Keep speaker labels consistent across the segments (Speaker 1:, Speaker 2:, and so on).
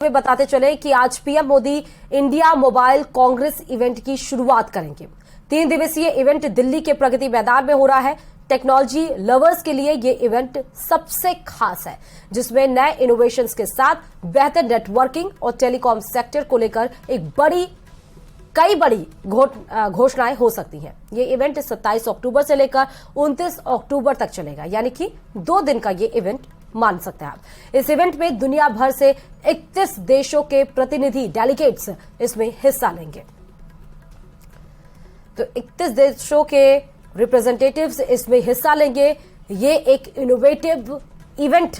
Speaker 1: में बताते चले कि आज PM Modi India mobile Congress event की शुरुआत करेंगे। 3 दिवसीय इवेंट दिल्ली के प्रगति मैदान में हो रहा है। टेक्नोलॉजी लवर्स के लिए ये इवेंट सबसे खास है, जिसमें नए इनोवेशंस के साथ बेहतर नेटवर्किंग और टेलीकॉम सेक्टर को लेकर कई बड़ी घोषणाएं हो सकती हैं। ये इवेंट 27 अक्टूबर से लेकर 29 अक्टूबर तक चलेगा, यानी कि 2 दिन का ये इवेंट मान सकते हैं आप। इस इवेंट में दुनिया भर से 31 देशों के प्रतिनिधि डेलीगेट्स इसमें हिस्सा लेंगे। तो 31 देशों के रिप्रेजेंटेटिव्स इसमें हिस्सा लेंगे। ये एक इनोवेटिव इवेंट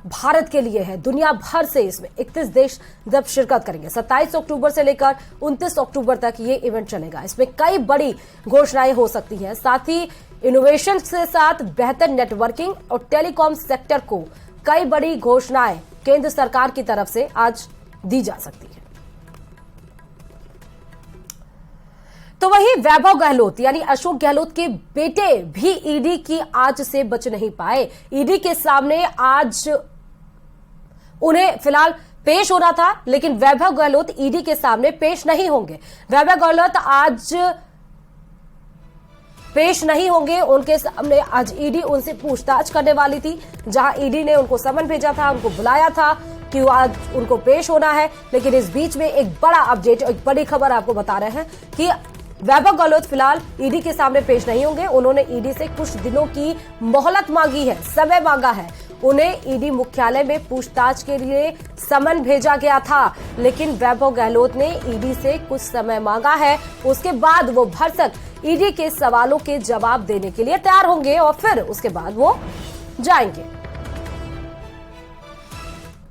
Speaker 1: भारत के लिए है। दुनिया भर से इसमें 31 देश जब शिरकत करेंगे। 27 अक्टूबर से लेकर 29 अक्टूबर तक ये इवेंट चलेगा। इसमें कई बड़ी घोषणाएं हो सकती हैं। साथ ही इनोवेशन के साथ बेहतर नेटवर्किंग और टेलीकॉम सेक्टर को कई बड़ी घोषणाएं केंद्र सरकार की तरफ से आज दी जा सकती है। तो वहीं वैभव गहलोत यानी अशोक गहलोत के बेटे भी ईडी की आंच से बच नहीं पाए। ईडी के सामने आज उन्हें फिलहाल पेश होना था, लेकिन वैभव गहलोत ईडी के सामने पेश नहीं होंगे। वैभव गहलोत आज पेश नहीं होंगे। उनके सामने आज ईडी उनसे पूछताछ करने वाली थी, जहां ईडी ने उनको समन भेजा था, उनको बुलाया था कि आज उनको पेश होना है। लेकिन इस बीच में एक बड़ा अपडेट, एक बड़ी खबर आपको बता रहे हैं कि वैभव गहलोत फिलहाल ईडी के सामने पेश नहीं होंगे। उन्होंने ईडी से कुछ दिनों की मोहलत मांगी है, समय मांगा है। उन्हें ईडी मुख्यालय में पूछताछ के लिए समन भेजा गया था, लेकिन वैभव गहलोत ने ईडी से कुछ समय मांगा है। उसके बाद वो भरसक ईडी के सवालों के जवाब देने के लिए तैयार होंगे और फिर उसके बाद वो जाएंगे।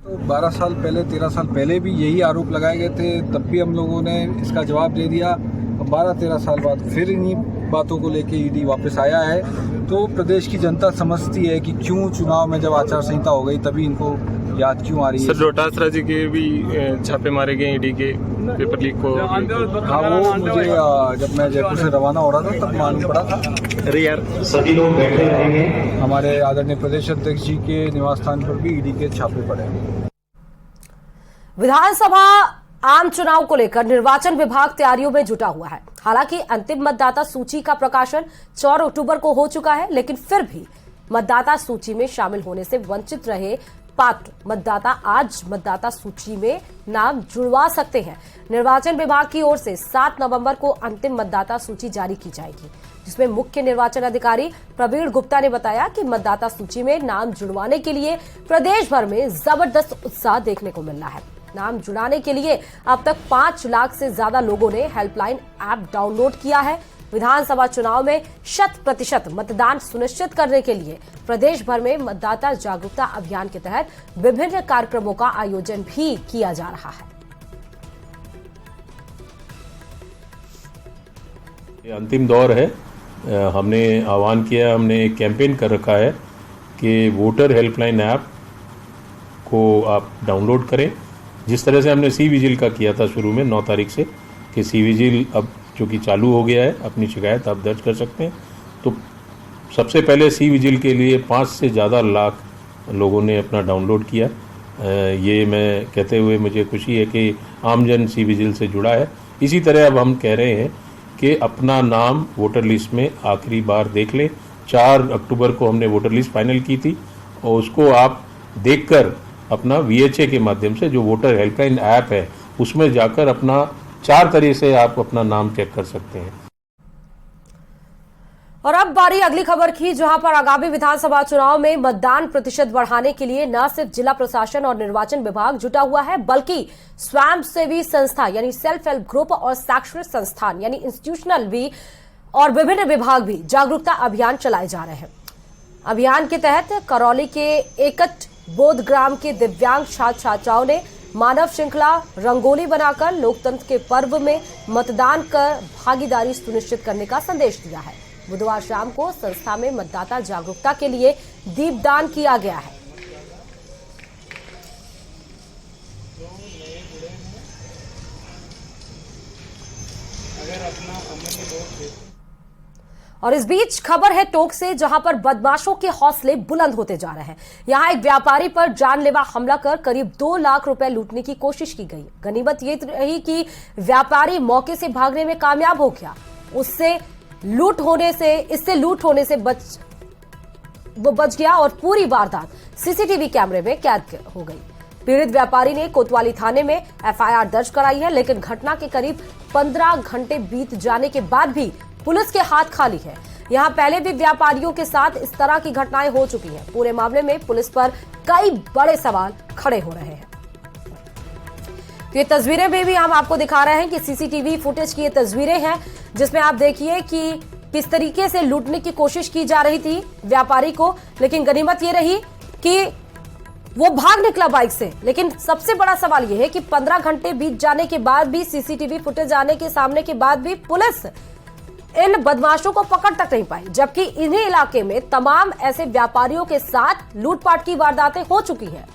Speaker 2: तो 12 साल पहले, 13 साल पहले भी यही आरोप लगाए गए थे, तब भी हम लोगों ने इसका जवाब दे दिया। 12-13 साल बाद फिर इन्हीं बातों को लेके ईडी वापस आया है। तो प्रदेश की जनता समझती है कि क्यों चुनाव में जब आचार संहिता हो गई तभी इनको याद क्यों आ रही है।
Speaker 3: सर, डोटासरा जी के भी छापे मारे गए ईडी के पेपर लीक को।
Speaker 2: हाँ, वो मुझे जब मैं जयपुर से रवाना हो रहा था तब मालूम पड़ा था।
Speaker 3: अरे यार,
Speaker 4: सभी लोग बैठे रहेंगे।
Speaker 2: हमारे आदरणीय प्रदेश अध्यक्ष जी के निवास स्थान पर भी ईडी के छापे पड़े।
Speaker 1: विधानसभा आम चुनाव को लेकर निर्वाचन विभाग तैयारियों में जुटा हुआ है। हालांकि अंतिम मतदाता सूची का प्रकाशन 4 अक्टूबर को हो चुका है, लेकिन फिर भी मतदाता सूची में शामिल होने से वंचित रहे पात्र मतदाता आज मतदाता सूची में नाम जुड़वा सकते हैं। निर्वाचन विभाग की ओर से 7 नवंबर को अंतिम मतदाता सूची जारी की जाएगी, जिसमें मुख्य निर्वाचन अधिकारी प्रवीण गुप्ता ने बताया कि मतदाता सूची में नाम जुड़वाने के लिए प्रदेश भर में जबरदस्त उत्साह देखने को मिल रहा है। नाम जुड़ाने के लिए अब तक 5 लाख से ज्यादा लोगों ने हेल्पलाइन ऐप डाउनलोड किया है। विधानसभा चुनाव में 100% मतदान सुनिश्चित करने के लिए प्रदेश भर में मतदाता जागरूकता अभियान के तहत विभिन्न कार्यक्रमों का आयोजन भी किया जा रहा है।
Speaker 5: ये अंतिम दौर है। हमने आह्वान किया, हमने एक कैंपेन कर रखा है कि वोटर हेल्पलाइन ऐप को आप डाउनलोड करें। जिस तरह से हमने सी विजिल का किया था शुरू में 9 तारीख से, कि सी विजिल अब चूँकि चालू हो गया है, अपनी शिकायत आप दर्ज कर सकते हैं। तो सबसे पहले सी विजिल के लिए 5 से ज़्यादा लाख लोगों ने अपना डाउनलोड किया। ये मैं कहते हुए मुझे खुशी है कि आमजन सी विजिल से जुड़ा है। इसी तरह अब हम कह रहे हैं कि अपना नाम वोटर लिस्ट में आखिरी बार देख लें। 4 अक्टूबर को हमने वोटर लिस्ट फाइनल की थी और उसको आप देखकर अपना VHA के माध्यम से, जो वोटर हेल्पलाइन ऐप है, उसमें जाकर अपना 4 तरह से आप अपना नाम चेक कर सकते हैं।
Speaker 1: और अब बारी अगली खबर की, जहां पर आगामी विधानसभा चुनाव में मतदान प्रतिशत बढ़ाने के लिए न सिर्फ जिला प्रशासन और निर्वाचन विभाग जुटा हुआ है, बल्कि स्वयंसेवी संस्था यानी सेल्फ हेल्प ग्रुप और शैक्षणिक संस्थान यानी इंस्टीट्यूशनल भी और विभिन्न विभाग भी जागरूकता अभियान चलाए जा रहे हैं। अभियान के तहत करौली के एकट बोध ग्राम के दिव्यांग छात्र छात्राओं ने मानव श्रृंखला रंगोली बनाकर लोकतंत्र के पर्व में मतदान कर भागीदारी सुनिश्चित करने का संदेश दिया है। बुधवार शाम को संस्था में मतदाता जागरूकता के लिए दीपदान किया गया है। और इस बीच खबर है टोंक से, जहां पर बदमाशों के हौसले बुलंद होते जा रहे हैं। यहां एक व्यापारी पर जानलेवा हमला कर करीब 2 लाख रुपए लूटने की कोशिश की गई। गनीमत ये रही कि व्यापारी मौके से भागने में कामयाब हो गया। इससे लूट होने से बच गया और पूरी वारदात सीसीटीवी कैमरे में कैद हो गई। पीड़ित व्यापारी ने कोतवाली थाने में एफआईआर दर्ज कराई है, लेकिन घटना के करीब 15 घंटे बीत जाने के बाद भी पुलिस के हाथ खाली है। यहां पहले भी व्यापारियों के साथ इस तरह की घटनाएं हो चुकी हैं। पूरे मामले में पुलिस पर कई बड़े सवाल खड़े हो रहे हैं। तो ये तस्वीरें में भी हम आपको दिखा रहे हैं कि सीसीटीवी फुटेज की ये तस्वीरें हैं, जिसमें आप देखिए कि किस तरीके से लूटने की कोशिश की जा रही थी व्यापारी को, लेकिन गनीमत ये रही कि वो भाग निकला बाइक से। लेकिन सबसे बड़ा सवाल यह है कि 15 घंटे बीत जाने के बाद भी, सीसीटीवी फुटेज आने के सामने के बाद भी पुलिस इन बदमाशों को पकड़ तक नहीं पाई, जबकि इन्हीं इलाके में तमाम ऐसे व्यापारियों के साथ लूटपाट की वारदातें हो चुकी हैं।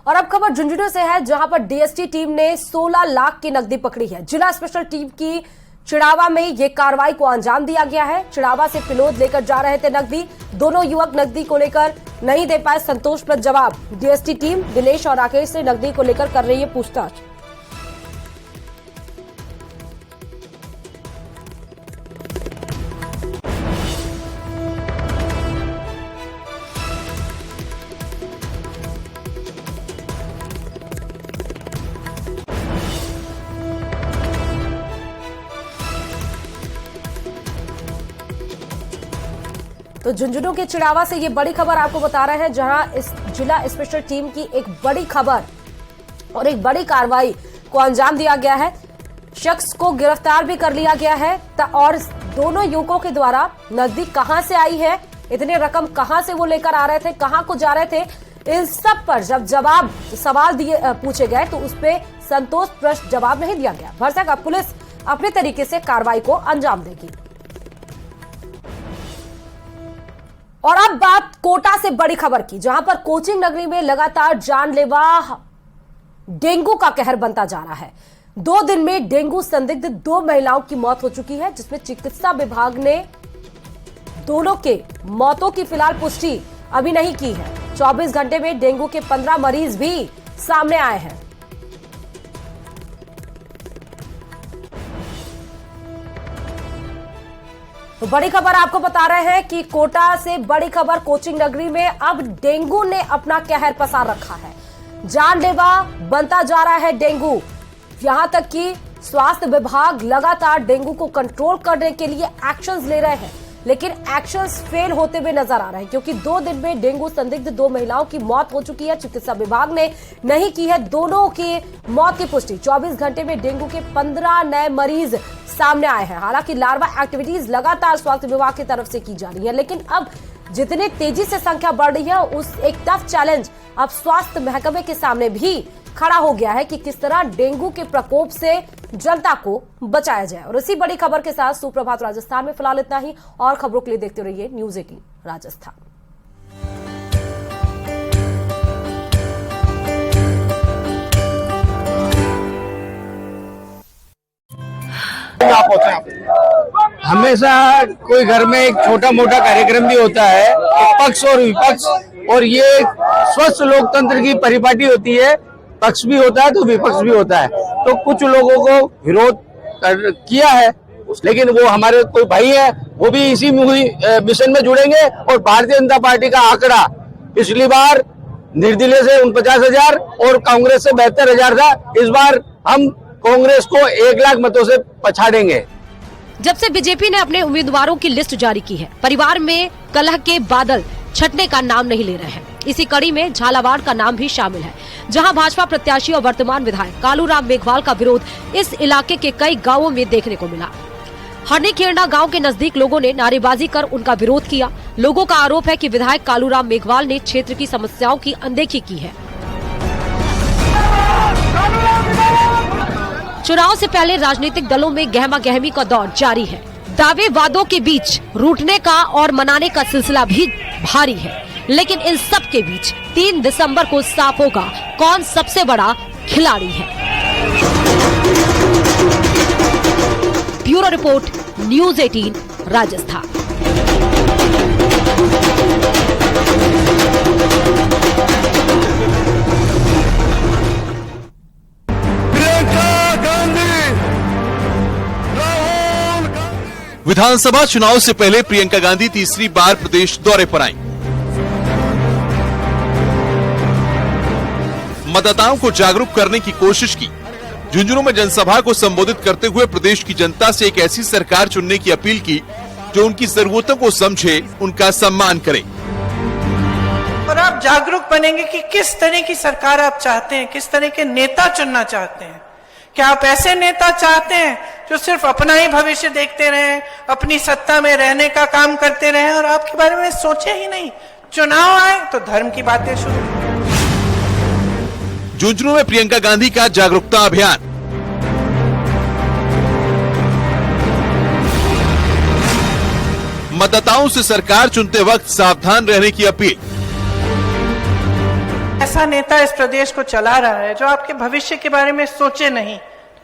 Speaker 1: और अब खबर झुंझुनू से है, जहां पर डीएसटी टीम ने 16 लाख की नकदी पकड़ी है। जिला स्पेशल टीम की चिड़ावा में यह कार्रवाई को अंजाम दिया गया है। चिड़ावा से पिलोद लेकर जा रहे थे नकदी। दोनों युवक नकदी को लेकर नहीं दे पाए संतोषप्रद जवाब। डीएसटी टीम दिनेश और राकेश से नकदी को लेकर कर रही है पूछताछ। तो झुंझुनू के चिड़ावा से ये बड़ी खबर आपको बता रहे हैं, जहां इस जिला स्पेशल टीम की एक बड़ी खबर और एक बड़ी कार्रवाई को अंजाम दिया गया है। शख्स को गिरफ्तार भी कर लिया गया है और दोनों युवकों के द्वारा नकदी कहां से आई है, इतने रकम कहां से वो लेकर आ रहे थे, कहां को जा रहे थे, इन सब पर जब सवाल पूछे गए तो उस पर संतोषप्रद जवाब नहीं दिया गया। भरसक अब पुलिस अपने तरीके से कार्रवाई को अंजाम देगी। और अब बात कोटा से बड़ी खबर की, जहां पर कोचिंग नगरी में लगातार जानलेवा डेंगू का कहर बनता जा रहा है। 2 दिन में डेंगू संदिग्ध 2 महिलाओं की मौत हो चुकी है, जिसमें चिकित्सा विभाग ने दोनों के मौतों की फिलहाल पुष्टि अभी नहीं की है। 24 घंटे में डेंगू के 15 मरीज भी सामने आए हैं। तो बड़ी खबर आपको बता रहे हैं कि कोटा से बड़ी खबर, कोचिंग नगरी में अब डेंगू ने अपना कहर पसार रखा है। जानलेवा बनता जा रहा है डेंगू। यहां तक कि स्वास्थ्य विभाग लगातार डेंगू को कंट्रोल करने के लिए एक्शंस ले रहे हैं, लेकिन एक्शंस फेल होते हुए नजर आ रहे हैं, क्योंकि 2 दिन में डेंगू संदिग्ध 2 महिलाओं की मौत हो चुकी है। चिकित्सा विभाग ने नहीं की है दोनों की मौत की पुष्टि। 24 घंटे में डेंगू के 15 नए मरीज सामने आए हैं। हालांकि लार्वा एक्टिविटीज लगातार स्वास्थ्य विभाग की तरफ से की जा रही है, लेकिन अब जितने तेजी से संख्या बढ़ रही है, उस एक टफ चैलेंज अब स्वास्थ्य महकमे के सामने भी खड़ा हो गया है कि किस तरह डेंगू के प्रकोप से जनता को बचाया जाए। और इसी बड़ी खबर के साथ सुप्रभात राजस्थान में फिलहाल इतना ही। और खबरों के लिए देखते रहिए न्यूज़ 18 राजस्थान।
Speaker 4: हमेशा कोई घर में एक छोटा मोटा कार्यक्रम भी होता है, पक्ष और विपक्ष, और ये स्वस्थ लोकतंत्र की परिपाटी होती है। पक्ष भी होता है तो विपक्ष भी होता है। तो कुछ लोगों को विरोध किया है, लेकिन वो हमारे कोई भाई है, वो भी इसी मिशन में जुड़ेंगे। और भारतीय जनता पार्टी का आंकड़ा पिछली बार निर्दलीय से 49,000 और कांग्रेस से 72,000 था। इस बार हम कांग्रेस को 1 लाख मतों से पछाड़ेंगे।
Speaker 6: जब से बीजेपी ने अपने उम्मीदवारों की लिस्ट जारी की है, परिवार में कलह के बादल छटने का नाम नहीं ले रहे हैं। इसी कड़ी में झालावाड़ का नाम भी शामिल है, जहां भाजपा प्रत्याशी और वर्तमान विधायक कालूराम मेघवाल का विरोध इस इलाके के कई गांवों में देखने को मिला। हरनी-खेरना गांव के नजदीक लोगों ने नारेबाजी कर उनका विरोध किया। लोगों का आरोप है कि विधायक कालूराम मेघवाल ने क्षेत्र की समस्याओं की अनदेखी की है। चुनाव से पहले राजनीतिक दलों में गहमा गहमी का दौर जारी है। दावे वादों के बीच रूठने का और मनाने का सिलसिला भी भारी है, लेकिन इन सब के बीच 3 दिसंबर को साफ होगा कौन सबसे बड़ा खिलाड़ी है। Bureau report, news 18 Rajasthan.
Speaker 7: विधानसभा चुनाव से पहले प्रियंका गांधी तीसरी बार प्रदेश दौरे पर आई। मतदाताओं को जागरूक करने की कोशिश की। झुंझुनू में जनसभा को संबोधित करते हुए प्रदेश की जनता से एक ऐसी सरकार चुनने की अपील की जो उनकी जरूरतों को समझे, उनका सम्मान करे।
Speaker 8: और आप जागरूक बनेंगे कि किस तरह की सरकार आप चाहते हैं, किस तरह के नेता चुनना चाहते हैं। क्या आप ऐसे नेता चाहते हैं जो सिर्फ अपना ही भविष्य देखते रहे, अपनी सत्ता में रहने का काम करते रहे और आपके बारे में सोचे ही नहीं? चुनाव आए तो धर्म की बातें शुरू।
Speaker 7: झुंझुनू में प्रियंका गांधी का जागरूकता अभियान। मतदाताओं से सरकार चुनते वक्त सावधान रहने की अपील।
Speaker 8: ऐसा नेता इस प्रदेश को चला रहा है जो आपके भविष्य के बारे में सोचे नहीं।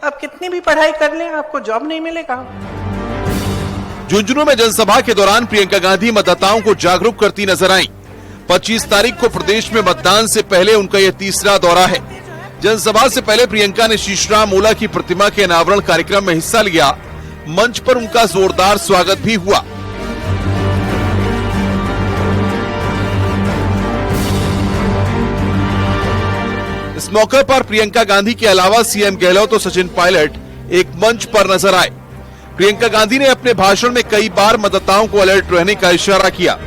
Speaker 8: आप कितनी भी पढ़ाई कर लें, आपको जॉब नहीं मिलेगा।
Speaker 7: झुंझुनू में जनसभा के दौरान प्रियंका गांधी मतदाताओं को जागरूक करती नजर आईं। 25 तारीख को प्रदेश में मतदान से पहले उनका यह तीसरा दौरा है। जनसभा से पहले प्रियंका ने शीशराम ओला की प्रतिमा के अनावरण कार्यक्रम में हिस्सा लिया। मंच पर उनका जोरदार स्वागत भी हुआ। इस मौके पर प्रियंका गांधी के अलावा सीएम गहलोत और सचिन पायलट एक मंच पर नजर आए। प्रियंका गांधी ने अपने भाषण में कई बार मतदाताओं को अलर्ट रहने का इशारा किया।